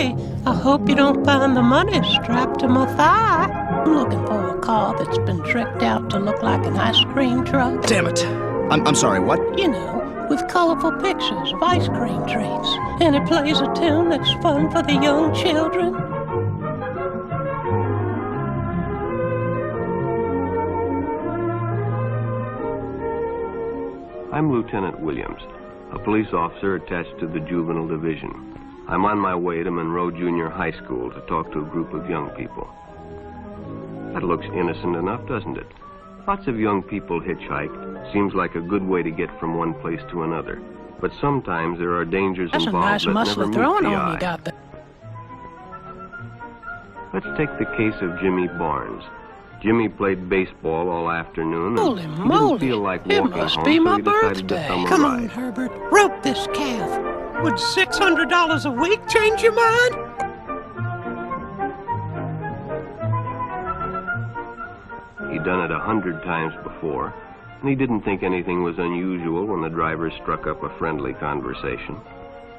Hey, I hope you don't find the money strapped to my thigh. I'm looking for a car that's been tricked out to look like an ice cream truck. Damn it. I'm sorry, what? You know, with colorful pictures of ice cream treats. And it plays a tune that's fun for the young children. I'm Lieutenant Williams, a police officer attached to the Juvenile Division. I'm on my way to Monroe Junior High School to talk to a group of young people. That looks innocent enough, doesn't it? Lots of young people hitchhike. Seems like a good way to get from one place to another. But sometimes there are dangers involved that never meet the eye. You got there. Let's take the case of Jimmy Barnes. Jimmy played baseball all afternoon and Holy he moly, didn't feel like it walking must home, be so my he decided to birthday. thumb a Come ride. on, Herbert, rope this calf. Would $600 a week change your mind? He'd done it 100 times before, and he didn't think anything was unusual when the driver struck up a friendly conversation.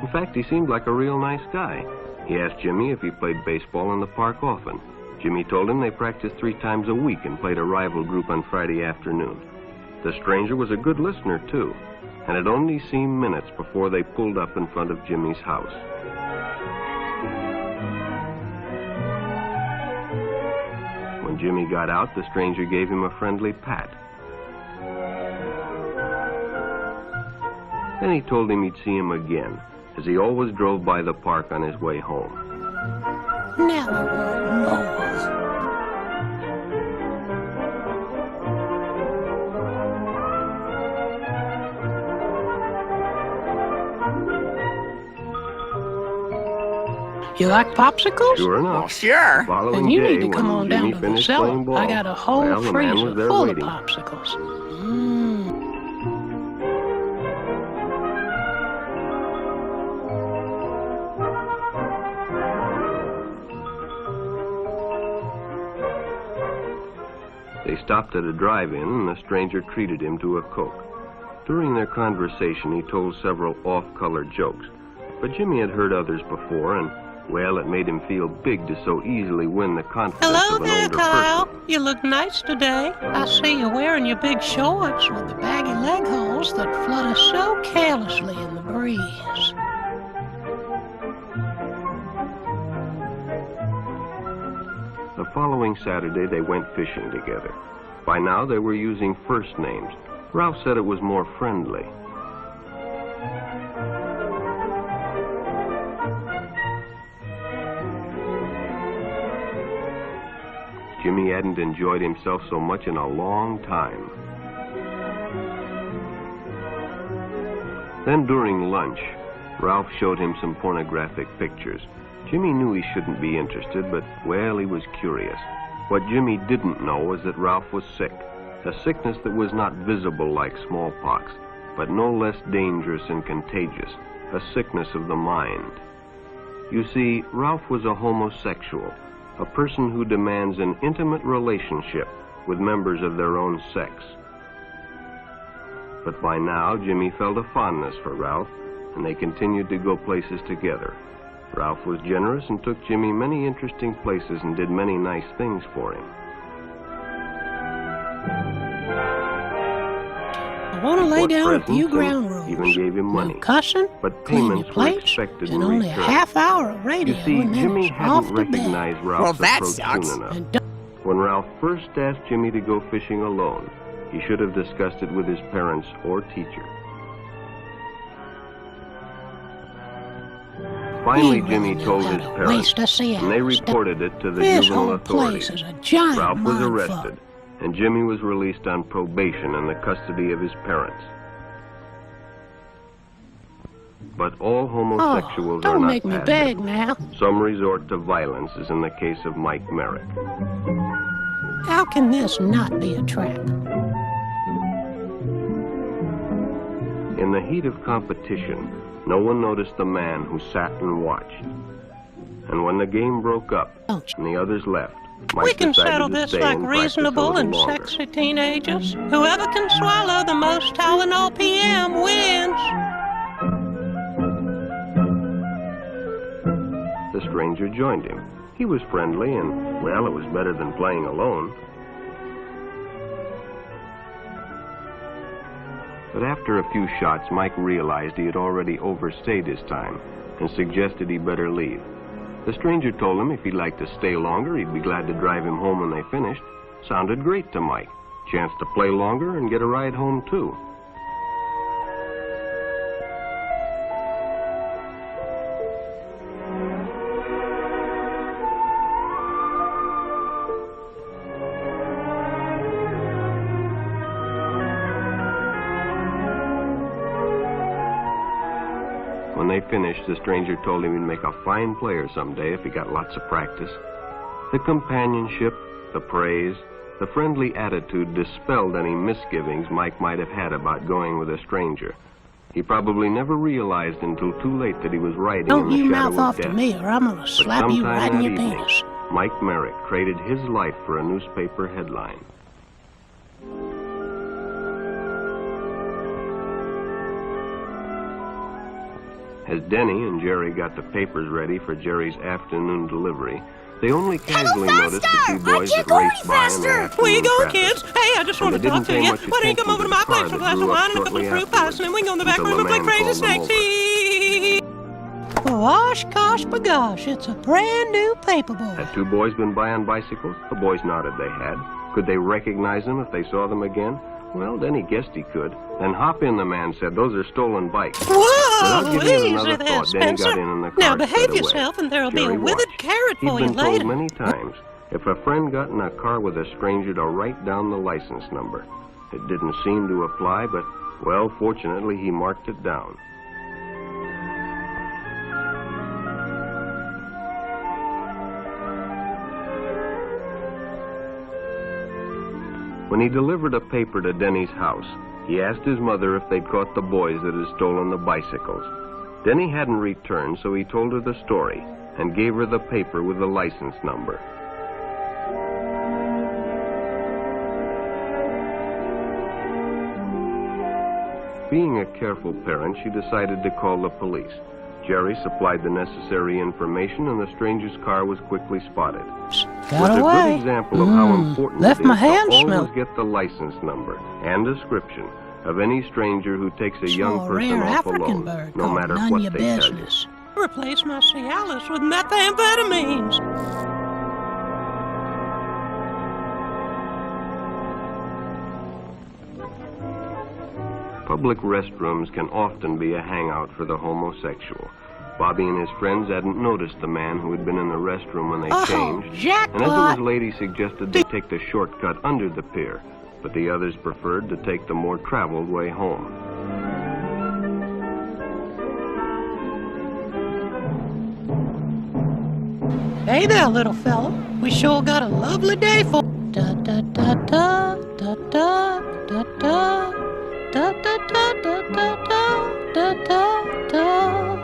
In fact, he seemed like a real nice guy. He asked Jimmy if he played baseball in the park often. Jimmy told him they practiced 3 times a week and played a rival group on Friday afternoon. The stranger was a good listener, too, and it only seemed minutes before they pulled up in front of Jimmy's house. When Jimmy got out, the stranger gave him a friendly pat. Then he told him he'd see him again, as he always drove by the park on his way home. Now I want more. You like popsicles? Sure enough. Well, sure. Following And you day, need to come when on Jimmy down to the finished cellar. playing ball, I got a whole well, the man was freezer there full waiting. of popsicles. They stopped at a drive-in, and the stranger treated him to a Coke. During their conversation, he told several off-color jokes, but Jimmy had heard others before, and, well, it made him feel big to so easily win the confidence Hello of an there, older Kyle. person. You look nice today. I see you wearing your big shorts with the baggy leg holes that flutter so carelessly in the breeze. The following Saturday, they went fishing together. By now, they were using first names. Ralph said it was more friendly. Jimmy hadn't enjoyed himself so much in a long time. Then during lunch, Ralph showed him some pornographic pictures. Jimmy knew he shouldn't be interested, but, well, he was curious. What Jimmy didn't know was that Ralph was sick, a sickness that was not visible like smallpox, but no less dangerous and contagious, a sickness of the mind. You see, Ralph was a homosexual, a person who demands an intimate relationship with members of their own sex. But by now, Jimmy felt a fondness for Ralph, and they continued to go places together. Ralph was generous and took Jimmy many interesting places and did many nice things for him. I want to lay Bought down a few presents ground and rules. even gave him money. No cussing, But clean your payments were plates, expected and in only return. a half hour of radio, You see, and then Jimmy it's off hadn't to bed. recognized Well, Ralph's that approach sucks. soon enough. And don't When Ralph first asked Jimmy to go fishing alone, he should have discussed it with his parents or teacher. Finally, really Jimmy knew told how his to parents, waste a siesta. and they reported it to the This juvenile whole place authorities. is a giant Ralph was mindfuck. arrested, and Jimmy was released on probation in the custody of his parents. But all homosexuals are don't not make me passive. beg now. Some resort to violence, as in the case of Mike Merrick. How can this not be a trap? In the heat of competition, no one noticed the man who sat and watched. And when the game broke up Don't and the others left, Mike We can decided settle to this stay like and practice a reasonable little and longer. sexy teenagers. Whoever can swallow the most Tylenol PM wins. The the stranger joined him. He was friendly and, well, it was better than playing alone. But after a few shots, Mike realized he had already overstayed his time and suggested he better leave. The stranger told him if he'd like to stay longer, he'd be glad to drive him home when they finished. Sounded great to Mike. Chance to play longer and get a ride home, too. When they finished, the stranger told him he'd make a fine player someday if he got lots of practice. The companionship, the praise, the friendly attitude dispelled any misgivings Mike might have had about going with a stranger. He probably never realized until too late that he was riding Don't in you the shadow mouth off of death. to me or I'm gonna slap you right in your penis. Mike Merrick traded his life for a newspaper headline. As Denny and Jerry got the papers ready for Jerry's afternoon delivery, they only casually noticed the two boys that raced by in the afternoon Where you going, traffic. kids? Hey, I just And want they to talk didn't to pay you. much Why don't you come attention over to to my the place car for a that glass of drew up wine and a couple shortly of fruit pies, and then we can go in the back until room and the play man crazy called them snakes. over. Well, gosh, gosh, bagosh, it's a brand new paperboy. Had two boys been by on bicycles? The boys nodded they had. Could they recognize them if they saw them again? Well, Denny guessed he could. Then hop in, the man said. Those are stolen bikes. Whoa, Without giving it easy another there, thought, Denny Spencer. got in the car Now and behave sped away. yourself and there'll Jerry be a withered watched. carrot He'd for you been told later. many times, if a friend got in a car with a stranger, to write down the license number. It didn't seem to apply, but, well, fortunately, he marked it down. When he delivered a paper to Denny's house, he asked his mother if they'd caught the boys that had stolen the bicycles. Denny hadn't returned, so he told her the story and gave her the paper with the license number. Being a careful parent, she decided to call the police. Jerry supplied the necessary information, and the stranger's car was quickly spotted. Got It was a away. good example of how important Left it my is hand to always smell. get the license number and description of any stranger who takes a young Saw a person rare off African alone, bird no called matter None what Your they tell you. Business. Replace my Cialis with methamphetamines. Public restrooms can often be a hangout for the homosexual. Bobby and his friends hadn't noticed the man who had been in the restroom when they changed. And as it was late, he suggested they take the shortcut under the pier, but the others preferred to take the more traveled way home. Hey there, little fella. We sure got a lovely day for da da da da da da da da da da da da da da da da.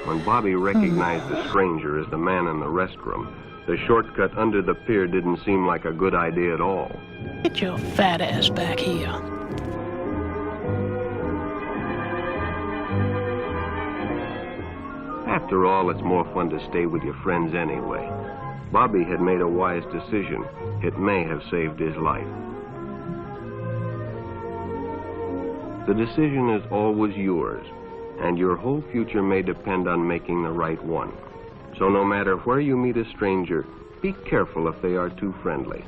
When Bobby recognized the stranger as the man in the restroom, the shortcut under the pier didn't seem like a good idea at all. Get your fat ass back here. After all, it's more fun to stay with your friends anyway. Bobby had made a wise decision. It may have saved his life. The decision is always yours, and your whole future may depend on making the right one. So no matter where you meet a stranger, be careful if they are too friendly,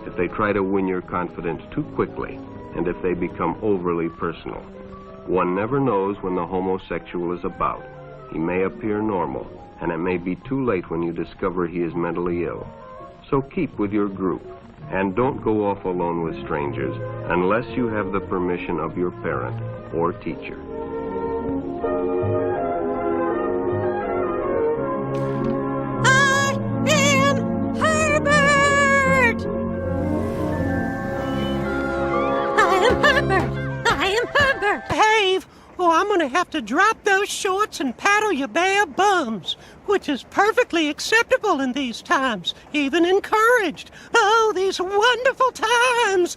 if they try to win your confidence too quickly, and if they become overly personal. One never knows when the homosexual is about. He may appear normal, and it may be too late when you discover he is mentally ill. So keep with your group, and don't go off alone with strangers unless you have the permission of your parent or teacher. I am Herbert! I am Herbert! I am Herbert! Behave, or I'm gonna have to drop those shorts and paddle your bare bums, which is perfectly acceptable in these times, even encouraged. Oh, these wonderful times!